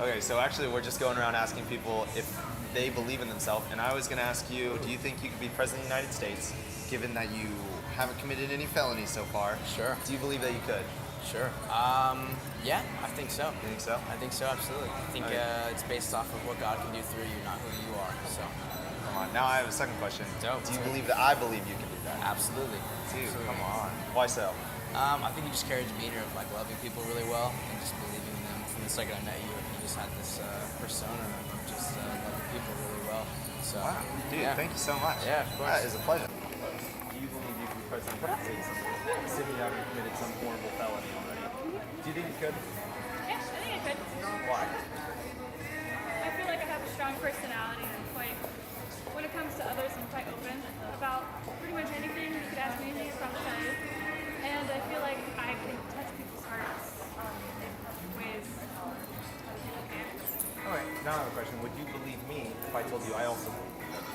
Okay, so actually we're just going around asking people if they believe in themselves, and I was going to ask you, do you think you could be president of the United States, given that you haven't committed any felonies so far? Sure. Do you believe that you could? Sure. Yeah, I think so. You think so? I think so, absolutely. I think Okay. it's based off of what God can do through you, not who you are. So, Come on, now I have a second question. Dope. Do you believe that I believe you can do that? absolutely. Dude, Absolutely. come on. Why so? I think you just carry a demeanor of like loving people really well and just believing in them. From the second I met you, you just had this persona of just loving people really well. So, Wow, dude, yeah. thank you so much. Yeah, of course. That is a pleasure. Do you believe you can be president of the United States, assuming you haven't committed some horrible felony already? Do you think you could? Yeah, I think I could. Why? I feel like I have a strong personality and I'm quite, when it comes to others, I'm quite open about pretty much anything. You could ask me anything, I'd probably tell you. And I feel like I can touch people's hearts in ways other people can't. Alright, now I have a question. Would you believe me if I told you I also believe you could?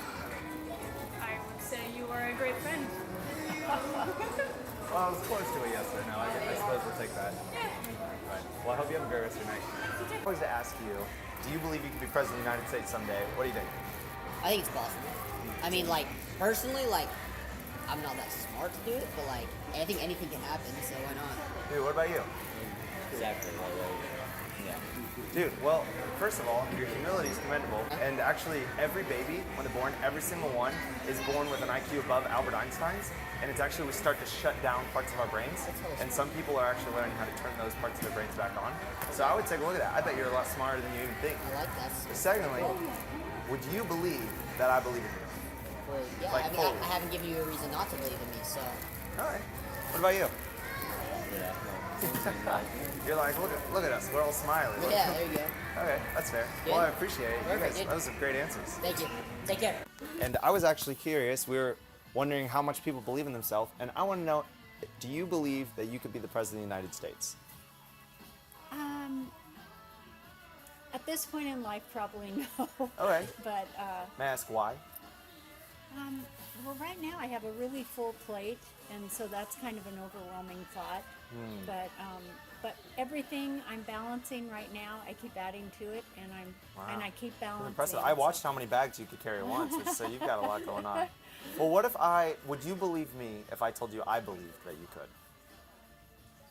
I would say you are a great friend. Well, I was close to a yes or no. I suppose we'll take that. Yeah. Right. Well, I hope you have a great rest of your night. I was to ask you, do you believe you could be president of the United States someday? What do you think? I think it's possible. I mean, like, personally, like, I'm not that smart to do it, but, like, I think anything can happen, so why not? Dude, what about you? Exactly. Yeah. Dude, well, first of all, your humility is commendable. And actually, every baby, when they're born, every single one is born with an IQ above Albert Einstein's. And it's actually, we start to shut down parts of our brains. And some people are actually learning how to turn those parts of their brains back on. So I would take a look at that. I bet you're a lot smarter than you even think. I like that. Secondly, would you believe that I believe in you? Well, yeah, Like, I mean, fully. I haven't given you a reason not to believe in me, so. All right. What about you? Yeah. You're like, look at us. We're all smiley. Look. Yeah, there you go. Okay, that's fair. Good. Well, I appreciate it. You Perfect, guys, dude. those are great answers. Thank you. Take care. And I was actually curious. We were wondering how much people believe in themselves, and I want to know: do you believe that you could be the president of the United States? At this point in life, probably no. Okay. But May I ask why? well, right now I have a really full plate, and so that's kind of an overwhelming thought. But everything I'm balancing right now, I keep adding to it, and I keep balancing. Impressive. I watched how many bags you could carry at once, so you've got a lot going on. Well, what if would you believe me if I told you I believed that you could?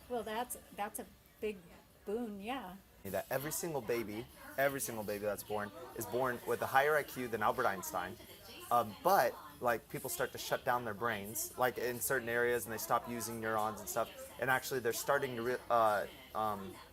Well, that's a big boon, yeah. That every single baby that's born is born with a higher IQ than Albert Einstein, but like people start to shut down their brains, like in certain areas, and they stop using neurons and stuff. And actually, they're starting to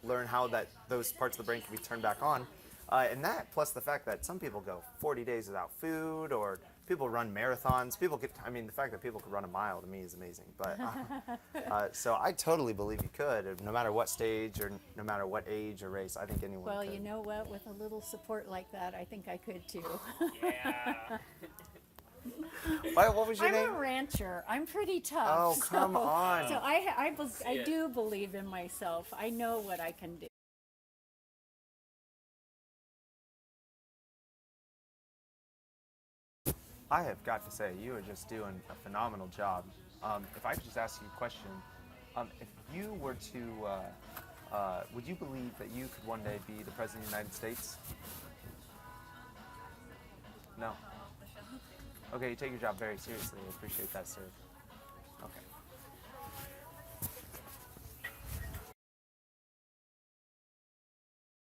learn how that those parts of the brain can be turned back on. And that, plus the fact that some people go 40 days without food, or people run marathons. The fact that people could run a mile to me is amazing. But so I totally believe you could, no matter what stage or no matter what age or race. I think anyone Well, could. you know what? With a little support like that, I think I could too. What was your I'm name? a rancher. I'm pretty tough. Oh, come on. So I do believe in myself. I know what I can do. I have got to say, you are just doing a phenomenal job. If I could just ask you a question, if you were to, would you believe that you could one day be the President of the United States? No. Okay, you take your job very seriously. I appreciate that, sir. Okay.